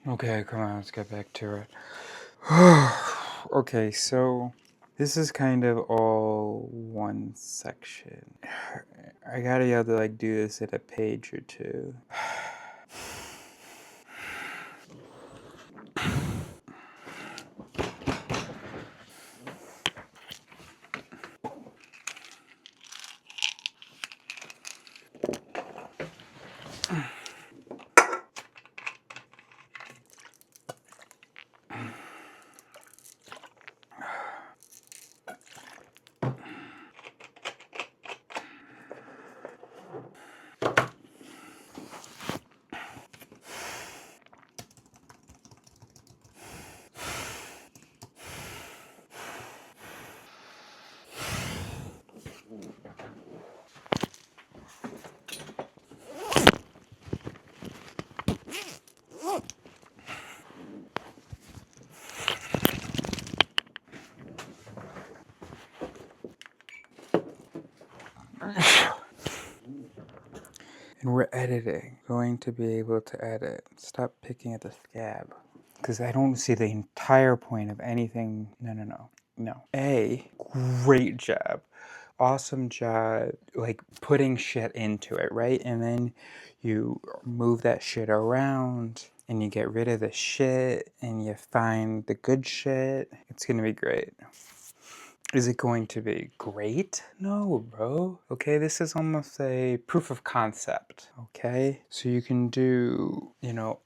Okay, come on, let's get back to it. Okay, so this is kind of all one section. I gotta be able to like do this in a page or two. And we're editing. Going to be able to edit. Stop picking at the scab. Because I don't see the entire point of anything. No. Great job. Awesome job, like putting shit into it, right? And then you move that shit around and you get rid of the shit and you find the good shit. It's gonna be great. Is it going to be great? No, bro. Okay, this is almost a proof of concept, okay? So you can do,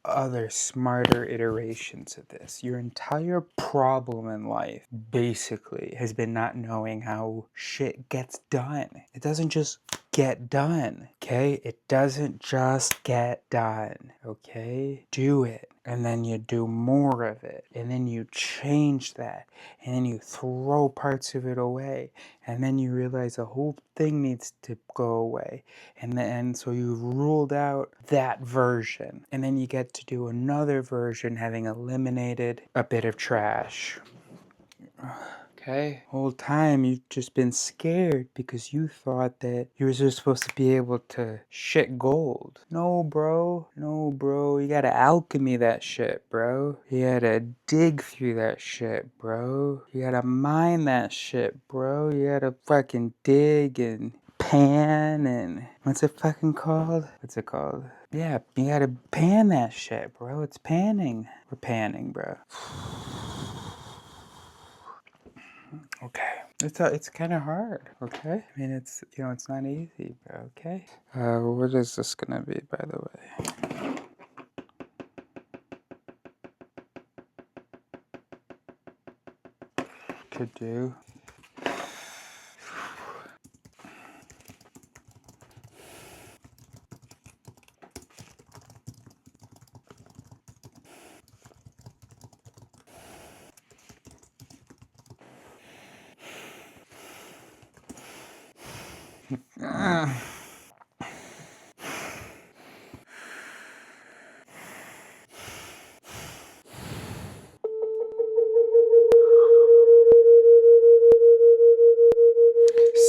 other smarter iterations of this. Your entire problem in life, basically, has been not knowing how shit gets done. It doesn't just get done, okay? It doesn't just get done, okay? Do it. And then you do more of it. And then you change that. And then you throw parts of it away. And then you realize the whole thing needs to go away. And then so you've ruled out that version. And then you get to do another version having eliminated a bit of trash. Okay? Whole time you've just been scared because you thought that you were just supposed to be able to shit gold. No, bro. You gotta alchemy that shit, bro. You gotta dig through that shit, bro. You gotta mine that shit, bro. You gotta fucking dig and pan and what's it fucking called? What's it called? Yeah, you gotta pan that shit, bro. It's panning. We're panning, bro. Okay. It's kind of hard, okay? I mean, it's not easy, but okay. What is this gonna be, by the way? To do.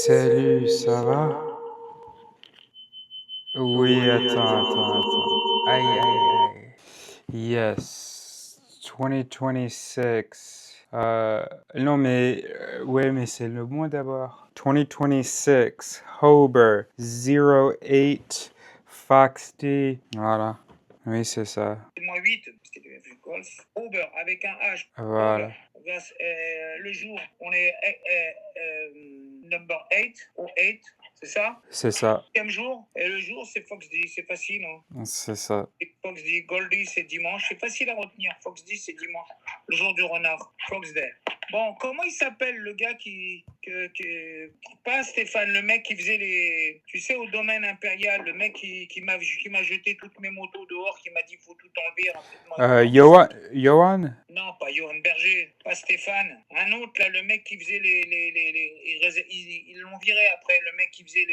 Salut, ça va? Oui, attends. Aïe. Yes, 2026. Non, mais, ouais, mais c'est le mois d'abord. 2026, Hober, 08, Fox D. Voilà. Oui, c'est ça. Moins 8, parce qu'il avait vu golf. Uber avec un H. Voilà. Uber. Le jour, on est number 8 ou 8, c'est ça? C'est ça. 8e jour. Et le jour, c'est Fox D, c'est facile. Hein? C'est ça. Et Fox D, Goldie, c'est dimanche. C'est facile à retenir. Fox D, c'est dimanche. Le jour du renard. Fox Day. Bon, comment il s'appelle le gars pas Stéphane, le mec qui faisait les, tu sais, au domaine impérial, le mec qui m'a jeté toutes mes motos dehors, qui m'a dit faut tout enlever. Johan? Non, pas Johan Berger, pas Stéphane. Un autre là, le mec qui faisait ils l'ont viré après, le mec qui faisait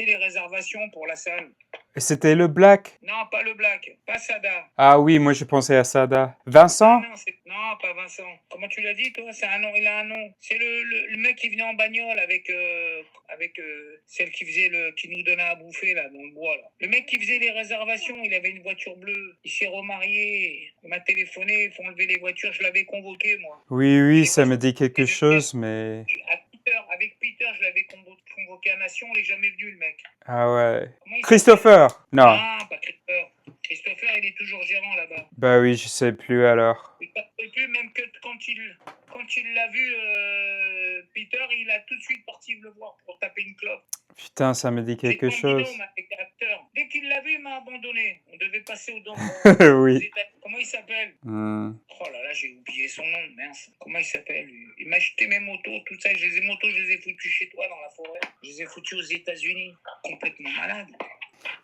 les réservations pour la salle. C'était le Black? Non, pas le Black, pas Sada. Ah oui, moi je pensais à Sada. Vincent? Non, Non, pas Vincent. Comment tu l'as dit, toi? C'est un nom, il a un nom. C'est le mec qui venait en bagnole avec celle qui nous donnait à bouffer, là, dans le bois, là. Le mec qui faisait les réservations, il avait une voiture bleue. Il s'est remarié. Il m'a téléphoné, il faut enlever les voitures. Je l'avais convoqué, moi. Oui, ça me dit quelque chose, mais... Avec Peter, je l'avais convoqué à Nation, il est jamais venu, le mec. Ah ouais. Comment il Christopher! Non. Ah, pas Christopher. Christopher, il est toujours gérant là-bas. Bah oui, je sais plus alors. Il ne plus, même que quand il l'a vu, Peter, il a tout de suite parti le voir pour taper une clope. Putain, ça me dit quelque chose. Dès qu'il l'a vu, il m'a abandonné. On devait passer au don. Oui. Comment il s'appelle? Hmm. Oh là là, j'ai oublié son nom, mince. Comment il s'appelle, lui? Il m'a acheté mes motos, tout ça. Les motos, je les ai foutues chez toi dans la forêt. Je les ai foutues aux États-Unis. Complètement malade.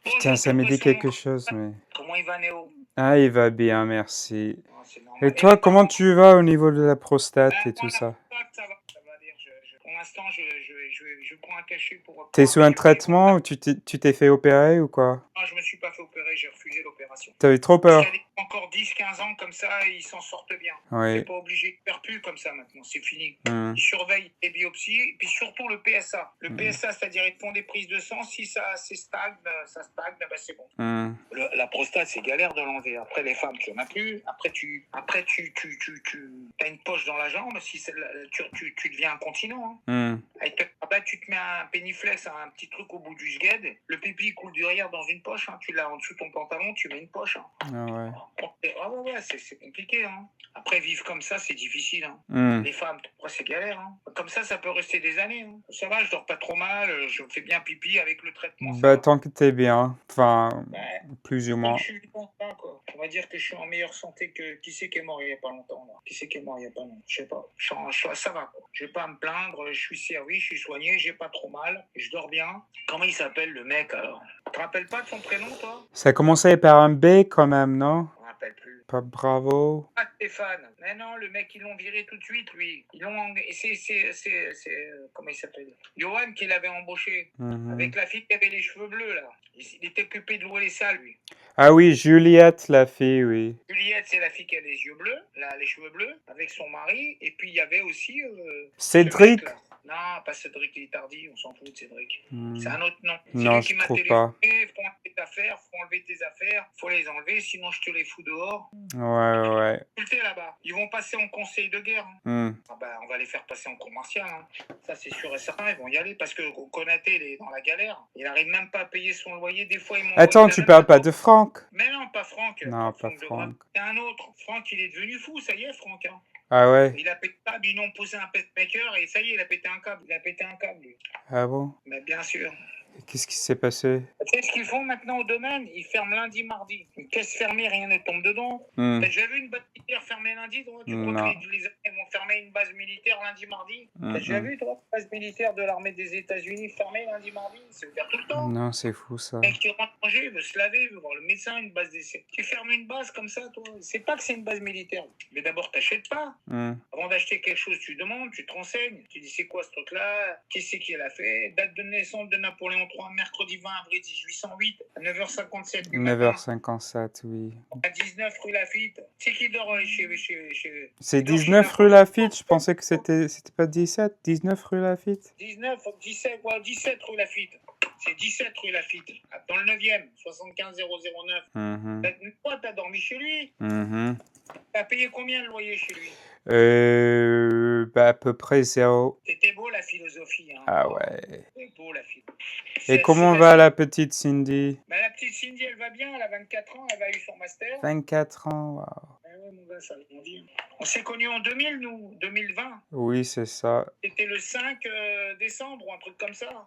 Putain, ça me dit quelque chose, mais... Comment il va, Néo? Ah, il va bien, merci. Oh, c'est normal. Et toi, comment tu vas au niveau de la prostate et tout ça? Ça va dire. Pour l'instant, je prends un cachet pour... T'es sous un traitement ou tu t'es fait opérer ou quoi? Non, je me suis pas fait opérer, j'ai refusé l'opération. T'avais trop peur? Encore 10-15 ans comme ça, ils s'en sortent bien. Oui. C'est pas obligé de faire plus comme ça maintenant, c'est fini. Mm. Ils surveillent les biopsies, et puis surtout le PSA. Le PSA, c'est-à-dire ils font des prises de sang, si ça stagne, bah c'est bon. Mm. La prostate, c'est galère de l'enlever. Après, les femmes, tu n'en as plus. Après, tu as une poche dans la jambe, si tu deviens incontinent. Hein. Mm. Là, tu te mets un péniflex, un petit truc au bout du sged. Le pipi coule derrière dans une poche. Hein. Tu l'as en dessous de ton pantalon, tu mets une poche. Hein. Ah ouais. Ah ouais, c'est compliqué. Hein. Après, vivre comme ça, c'est difficile. Hein. Mm. Les femmes, après, c'est galère. Hein. Comme ça peut rester des années. Hein. Ça va, je dors pas trop mal, je fais bien pipi avec le traitement. Bah, tant que t'es bien. Enfin, ouais. plus ou moins. Je suis content, quoi. On va dire que je suis en meilleure santé que qui c'est qui est mort il y a pas longtemps. Là. Qui c'est qui est mort il y a pas longtemps? Je sais pas. Ça va, quoi. Je vais pas me plaindre, je suis servi, je suis soigné, j'ai pas trop mal, je dors bien. Comment il s'appelle, le mec, alors? Tu te rappelles pas de son prénom, toi? Ça commençait par un B quand même, non? Je me rappelle plus. Pas Bravo. Pas Stéphane. Mais non, le mec, ils l'ont viré tout de suite, lui. Ils l'ont... Comment il s'appelle? Johan qui l'avait embauché. Mm-hmm. Avec la fille qui avait les cheveux bleus, là. Il était occupé de louer les salles, lui. Ah oui, Juliette, la fille, oui. Juliette, c'est la fille qui a les yeux bleus, là, les cheveux bleus, avec son mari. Et puis, il y avait aussi... Cédric? Non, pas Cédric Littardi, on s'en fout de Cédric. C'est un autre nom. Non, je trouve pas. Faut enlever tes affaires, faut les enlever, sinon je te les fous dehors. Ouais. Là-bas. Ils vont passer en conseil de guerre. Hein. Ah bah, on va les faire passer en cour martiale. Hein. Ça, c'est sûr et certain, ils vont y aller parce que Konaté, il est dans la galère. Il n'arrive même pas à payer son loyer. Des fois, Attends, tu parles pas de Franck? Mais non, pas Franck. Non, pas Franck. C'est un autre. Franck, il est devenu fou, ça y est, Franck. Hein. Ah ouais? Il a pété un câble, ils l'ont posé un pacemaker et ça y est, il a pété un câble. Lui. Ah bon? Mais bien sûr. Qu'est-ce qui s'est passé? Tu sais ce qu'ils font maintenant au domaine? Ils ferment lundi, mardi. Une caisse fermée, rien ne tombe dedans. T'as déjà vu une base militaire fermée lundi, toi? Tu crois que les armées vont fermer une base militaire lundi, mardi? T'as déjà vu, toi, une base militaire de l'armée des États-Unis fermée lundi, mardi? C'est ouvert tout le temps. Non, c'est fou, ça. Le mec qui rentre manger, veut se laver, veut voir le médecin, une base d'essai. Tu fermes une base comme ça, toi? C'est pas que c'est une base militaire. Mais d'abord, t'achètes pas. Avant d'acheter quelque chose, tu demandes, tu te renseignes. Tu dis, c'est quoi ce truc-là? Qui c'est qui l'a fait? Date de naissance de Napoléon III, mercredi 20 avril 1808, à 9h57. 9h57, oui. À 19 rue Lafitte. C'est qui dort chez... C'est 19 rue Lafitte? Je pensais que c'était pas 17? 19 rue Lafitte? 17 rue Lafitte. C'est 17 rue Lafitte. Dans le 9e, 75 009. Toi, t'as dormi chez lui? T'as payé combien le loyer chez lui? Bah, à peu près 0. C'était beau la philosophie. Hein. Ah ouais. C'était beau la philosophie. Et comment va la petite Cindy? Bah, la petite Cindy, elle va bien, elle a 24 ans, elle a eu son master. 24 ans, waouh. Ouais, mon gars, ça grandit. On s'est connus en 2000, nous, 2020. Oui, c'est ça. C'était le 5 décembre ou un truc comme ça.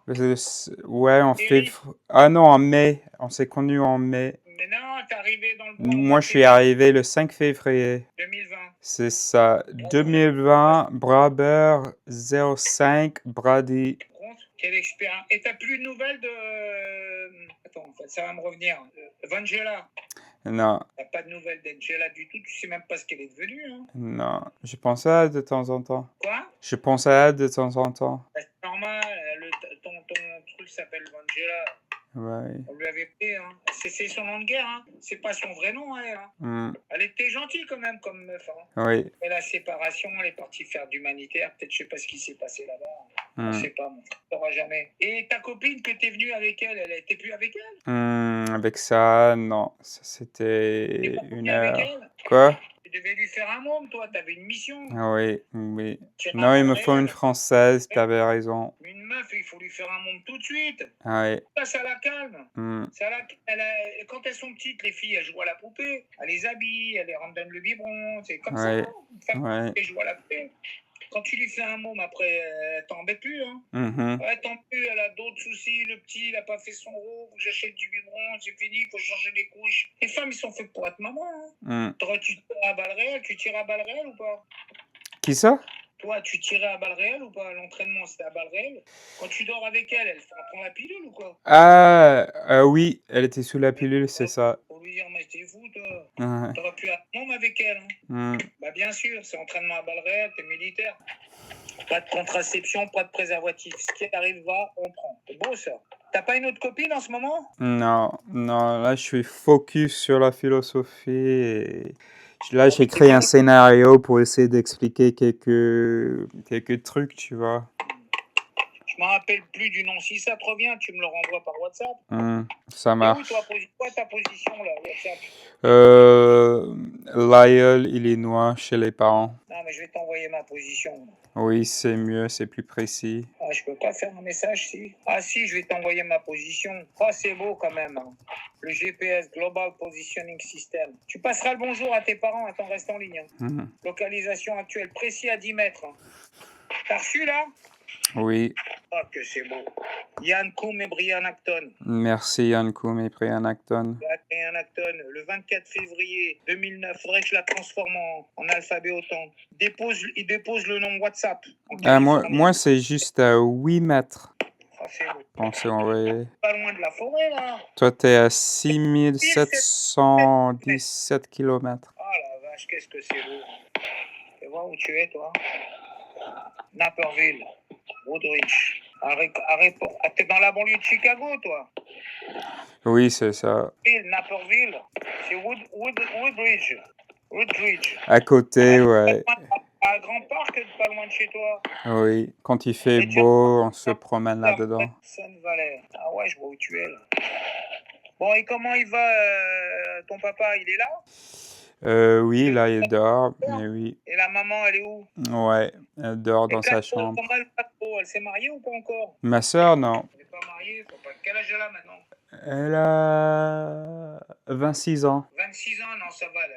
Ouais, en février. Ah non, en mai. On s'est connus en mai. Mais non, t'es arrivé dans le... Moi, je suis arrivé le 5 février. 2020. C'est ça. 2020, Braber, 05, Brady. Quelle expérience. Et t'as plus de nouvelles de... Attends, ça va me revenir. Vangela. Non. T'as pas de nouvelles d'Angela du tout. Tu sais même pas ce qu'elle est devenue. Hein. Non. Je pense à elle de temps en temps. Quoi? Je pense à elle de temps en temps. C'est normal. Ton truc s'appelle Vangela. Ouais. On lui avait pris, hein. C'est son nom de guerre, hein. C'est pas son vrai nom, hein, elle. Hein. Hmm. Elle était gentille quand même comme meuf. Hein. Oui. Et la séparation, elle est partie faire d'humanitaire. Peut-être je sais pas ce qui s'est passé là-bas. On Hmm. sait pas, on saura jamais. Et ta copine que t'es venue avec elle, elle était plus avec elle? Avec ça, non. Ça, T'es c'était pas une venu avec heure. elle? Quoi? Tu devais lui faire un môme, toi. T'avais une mission. Ah oui, oui. Tirer à Non, il balles me faut une réelles. française, t'avais raison. Une meuf, il faut lui faire un môme tout de suite. Ah oui. Ça la calme. Hmm. Quand elles sont petites, les filles, elles jouent à la poupée. Elles les habillent, elles leur donnent le biberon. C'est comme Ouais. ça. Une femme, Ouais. elle joue à la poupée. Quand tu lui fais un môme, après, elle t'embête plus. Hein. Mhm. Elle t'embête plus, elle a d'autres soucis. Le petit, il n'a pas fait son rôle. Faut que j'achète du biberon, c'est fini, il faut changer les couches. Les femmes, ils sont faites pour être maman. Hein. Tu tires à balles réelles, tu tires à balles réelles ou pas? Qui ça? Toi, tu tirais à balles réelles ou pas? L'entraînement, c'était à balles réelles. Quand tu dors avec elle, elle prend la pilule ou quoi? Ah, oui, elle était sous la pilule, c'est ça. Faut lui dire, mais t'es fou, toi. Ouais. T'aurais pu être môme avec elle. Hein. Bah, bien sûr, c'est entraînement à balles réelles, t'es militaire. Pas de contraception, pas de préservatif. Ce qui arrive, va, on prend. C'est beau, ça. T'as pas une autre copine en ce moment? Non, non, là je suis focus sur la philosophie et là j'ai créé un scénario pour essayer d'expliquer quelques trucs, tu vois. Je me rappelle plus du nom. Si ça te revient, tu me le renvoies par WhatsApp. Ça Et où, marche. toi, quoi ta position, là, WhatsApp? Lyell, Illinois, chez les parents. Non, mais je vais t'envoyer ma position. Oui, c'est mieux, c'est plus précis. Ah, je peux pas faire un message, si. Ah, si, je vais t'envoyer ma position. Oh, c'est beau quand même. Hein. Le GPS, Global Positioning System. Tu passeras le bonjour à tes parents, attends, reste en ligne. Hein. Localisation actuelle, précis à 10 mètres. Hein. T'as reçu, là? Oui. Oh, que c'est beau. Yann Koum et Brian Acton. Merci Yann Koum et Brian Acton. Brian Acton, le 24 février 2009, faudrait que je la transforme en alphabet autant. Il dépose le nom WhatsApp. Moi c'est juste à 8 mètres. Ah, c'est beau. Pensez envoyer. Pas loin de la forêt, là. Toi, t'es à 6717 km. Ah la vache, qu'est-ce que c'est beau. Tu vois où tu es, toi? Naperville, Woodridge. T'es dans la banlieue de Chicago, toi? Oui, c'est ça. Naperville, c'est Woodridge. Woodridge. À côté, ouais. À Grand Park, pas loin de chez toi. Oui, quand il fait beau, on se promène là-dedans. Sun Valley. Ah ouais, je vois où tu es, là. Bon, et comment il va, ton papa? Il est là? Oui, là, il dort, mais oui. Et la maman, elle est où? Ouais, elle dort dans sa chambre. Comment elle va trop? Elle s'est mariée ou pas encore? Ma sœur, non. Elle n'est pas mariée, faut pas... Quel âge elle a maintenant? Elle a 26 ans. 26 ans, non, ça va, là.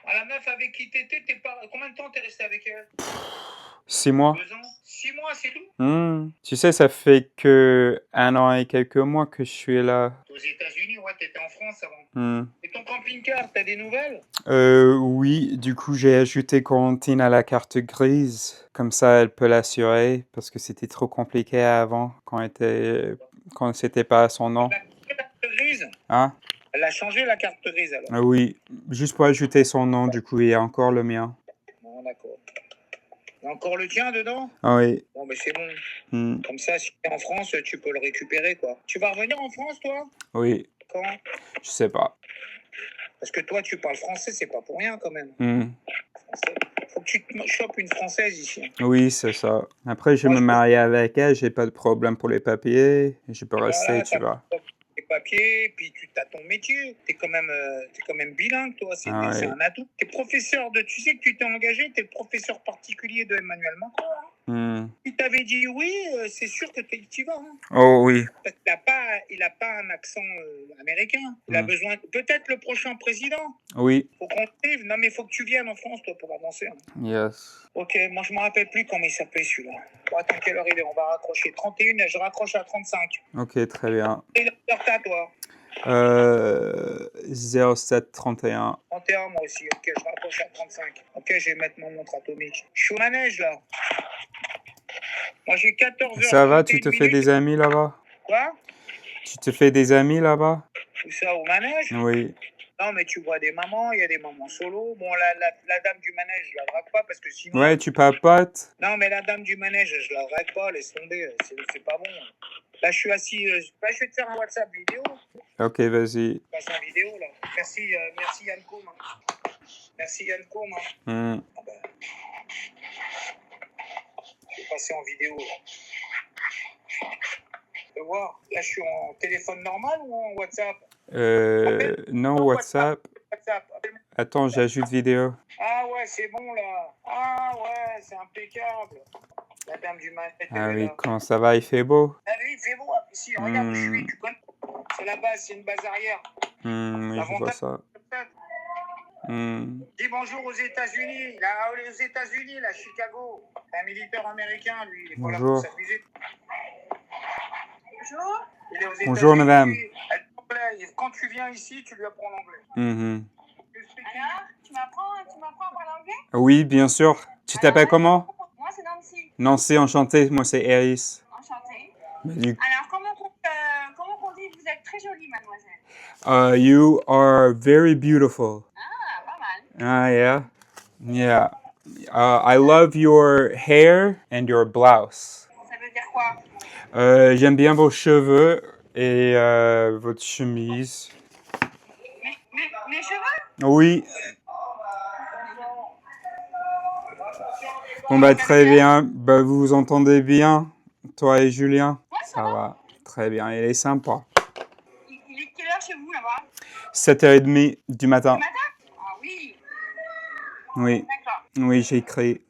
Ah, la meuf avec qui t'étais, combien de temps t'es resté avec elle? 6 mois. 2 ans? 6 mois, c'est tout? Tu sais, ça fait que 1 an et quelques mois que je suis là. Aux États-Unis, ouais, t'étais en France avant. Et ton camping-car, t'as des nouvelles? Oui, du coup, j'ai ajouté Corentine à la carte grise. Comme ça, elle peut l'assurer, parce que c'était trop compliqué avant, quand c'était pas à son nom. La carte grise? Hein? Elle a changé la carte grise, alors? Oui, juste pour ajouter son nom, du coup, il y a encore le mien. Bon, d'accord. Il y a encore le tien dedans? Oui. Bon, mais c'est bon. Comme ça, si t'es en France, tu peux le récupérer, quoi. Tu vas revenir en France, toi? Oui. Quand? Je sais pas. Parce que toi, tu parles français, c'est pas pour rien, quand même. Faut que tu te chopes une Française ici. Oui, c'est ça. Après, je vais me marier avec elle, j'ai pas de problème pour les papiers, je peux rester, tu vois. Les papiers, puis tu as ton métier. T'es quand même bilingue, toi. C'est un atout. T'es professeur tu sais que tu t'es engagé, t'es le professeur particulier de Emmanuel Macron. Il t'avait dit oui, c'est sûr que tu y vas. Hein. Oh oui. Parce qu'il a pas un accent américain. Il a besoin, peut-être le prochain président. Oui. Faut qu'on suive. Non, mais il faut que tu viennes en France, toi, pour avancer. Hein. Yes. Ok, moi je me rappelle plus comment il s'appelait celui-là. Bon, attends, quelle heure il est? On va raccrocher. 31, je raccroche à 35. Ok, très bien. Et l'heure t'as, toi? 0731. 31, moi aussi. Ok, je raccroche à 35. Ok, je vais mettre mon montre atomique. Je suis au manège, là. Moi, j'ai 14 heures. Ça va, tu te fais des amis là-bas? Quoi? Tu te fais des amis là-bas? Où ça, au manège? Oui. Non, mais tu vois des mamans, il y a des mamans solo. Bon, la dame du manège, je la drague pas parce que sinon... Ouais, tu papotes? Non, mais la dame du manège, je la drague pas, laisse tomber. C'est pas bon. Là, je suis assis. Bah, je vais te faire un WhatsApp vidéo. Ok, vas-y. Je passe en vidéo, là. Merci, merci Yann Koum. Merci Yann Koum. Hmm. Ah bah, je vais passer en vidéo, là. Tu peux voir. Là, je suis en téléphone normal ou en WhatsApp? Non, WhatsApp. WhatsApp. Attends, j'ajoute vidéo. Ah ouais, c'est bon, là. Ah ouais, c'est impeccable. La dame du manette, elle Ah est oui, là. comment ça va? Il fait beau? Ah oui, il fait beau. Ici, regarde où je suis. Tu connais? C'est la base, c'est une base arrière. Oui, je vois ça. Dis bonjour aux États-Unis. Là, aux États-Unis, là, Chicago. Un militaire américain, lui. Il est pas là pour Bonjour. s'amuser. Bonjour. Il est aux États-Unis. Bonjour, madame. Quand tu viens ici, tu lui apprends l'anglais. Alors, tu m'apprends à parler anglais? Oui, bien sûr. Tu t'appelles comment? Moi, c'est Nancy. Nancy, enchanté. Moi, c'est Eris. Enchantée. You, Alors, comment qu'on dit vous êtes très jolie, mademoiselle? you are very beautiful. Ah, pas mal. Ah, yeah. Yeah. I love your hair and your blouse. Ça veut dire quoi? J'aime bien vos cheveux et votre chemise. Mes cheveux? Oui. Bon, bah, très bien. Bah, vous vous entendez bien, toi et Julien? Ouais, ça va. va. Très bien. Il est sympa. Il est quelle heure chez vous, là-bas? 7h30 du matin. Le matin? Ah oui. Oui. D'accord. Oui, j'ai écrit.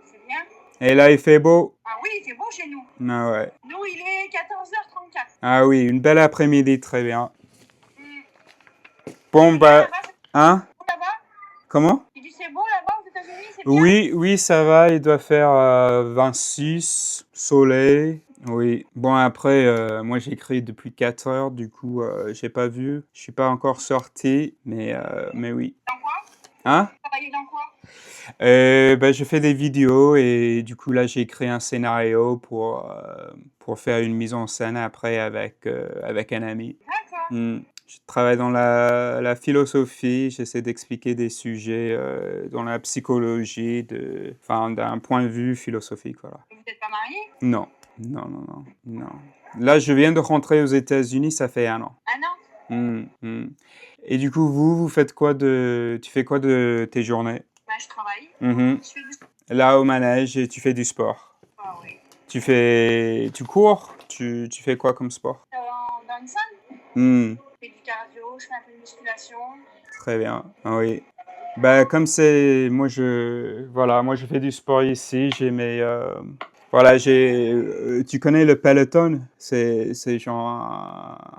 C'est bien. Et là, il fait beau. Ah oui, il fait beau chez nous. Ah ouais. Nous, il est 14h34. Ah oui, une belle après-midi, très bien. Mm. Bon, bah, Là-bas, c'est hein? beau là-bas? Comment? Il dit c'est beau là-bas aux États-Unis, c'est bien? Oui, oui, ça va. Il doit faire 26, soleil. Oui. Bon, après, moi, j'écris depuis 4 heures, du coup, j'ai pas vu. Je suis pas encore sorti, mais oui. Dans quoi? Hein? Vous travaillez dans quoi? Bah, je fais des vidéos et du coup, là, j'ai écrit un scénario pour faire une mise en scène après avec un ami. D'accord. Je travaille dans la philosophie, j'essaie d'expliquer des sujets dans la psychologie, d'un point de vue philosophique, voilà. Vous n'êtes pas marié? Non, non, non, non, non. Là, je viens de rentrer aux États-Unis, ça fait 1 an. Un an? Et du coup, vous faites quoi tu fais quoi de tes journées? Bah, je travaille. Mhm. Je fais du sport. Là, au manège, et tu fais du sport. Ah oui. Tu cours? Tu fais quoi comme sport? Dans une salle? Hmm, Je fais du cardio, je fais un peu de musculation. Très bien. Ah oui. Bah, comme moi je fais du sport ici. Tu connais le Peloton? C'est genre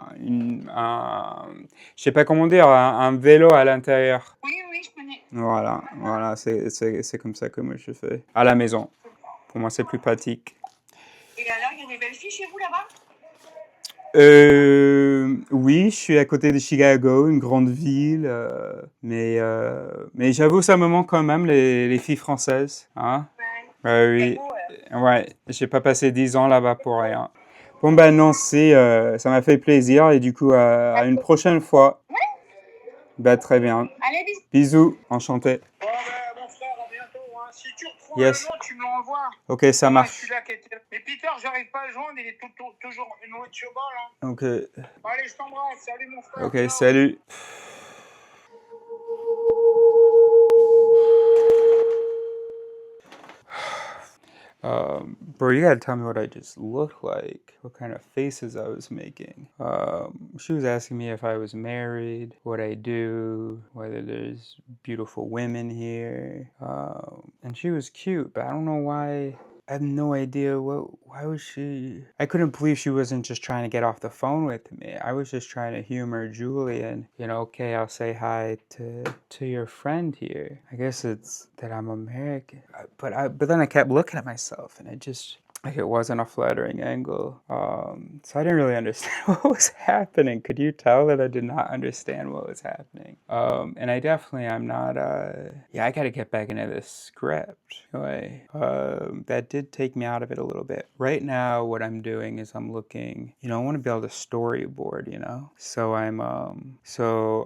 je sais pas comment dire, un vélo à l'intérieur. Oui, oui, je connais. Voilà, c'est comme ça que moi je fais. À la maison. Pour moi, c'est plus pratique. Et alors, il y a des belles filles chez vous là-bas? Oui, je suis à côté de Chicago, une grande ville, mais j'avoue, ça me manque quand même, les filles françaises, hein? Ouais. Oui, Chicago, ouais, j'ai pas passé 10 ans là-bas pour rien. Bon, ben non, ça m'a fait plaisir, et du coup, à une prochaine fois. Ouais. Bah, très bien. Allez, bisous. Bisous, enchanté. Bon, ben, mon frère, à bientôt. Hein. Si tu retrouves Yes. le nom, tu me l'envoies. Ok, ça marche. Celui-là qui était... Mais Peter, j'arrive pas à le joindre, il est toujours une autre cheval. Hein. Ok, Bon, allez, je t'embrasse. Salut, mon frère. ok, Ciao. salut. Bro, you gotta tell me what I just looked like, what kind of faces I was making. She was asking me if I was married, what I do, whether there's beautiful women here. And she was cute, but I don't know why. I have no idea why was she... I couldn't believe she wasn't just trying to get off the phone with me. I was just trying to humor Julie and, okay, I'll say hi to your friend here. I guess it's that I'm American. But then I kept looking at myself and it wasn't a flattering angle. So I didn't really understand what was happening. Could you tell that I did not understand what was happening? And I'm not, I gotta get back into this script. Anyway, that did take me out of it a little bit. Right now, what I'm doing is I'm looking, I want to build a storyboard, So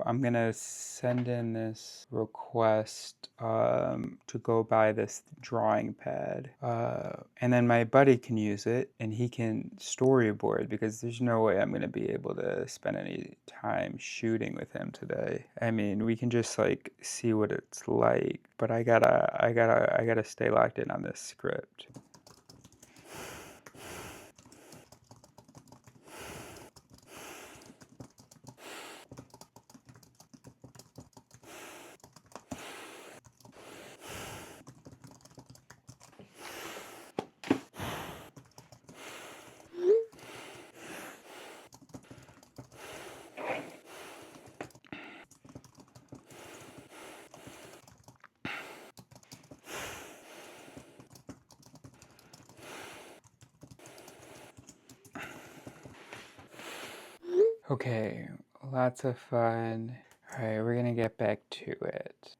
I'm gonna send in this request to go buy this drawing pad. And then my buddy Roddy can use it and he can storyboard, because there's no way I'm going to be able to spend any time shooting with him today. I mean, we can just like see what it's like, but I gotta stay locked in on this script. Okay, lots of fun. All right, we're gonna get back to it.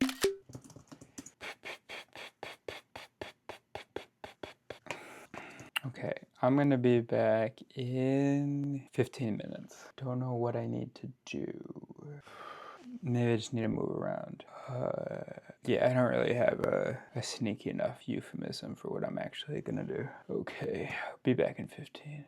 Okay, I'm gonna be back in 15 minutes. Don't know what I need to do. Maybe I just need to move around. Yeah, I don't really have a sneaky enough euphemism for what I'm actually gonna do. Okay, be back in 15.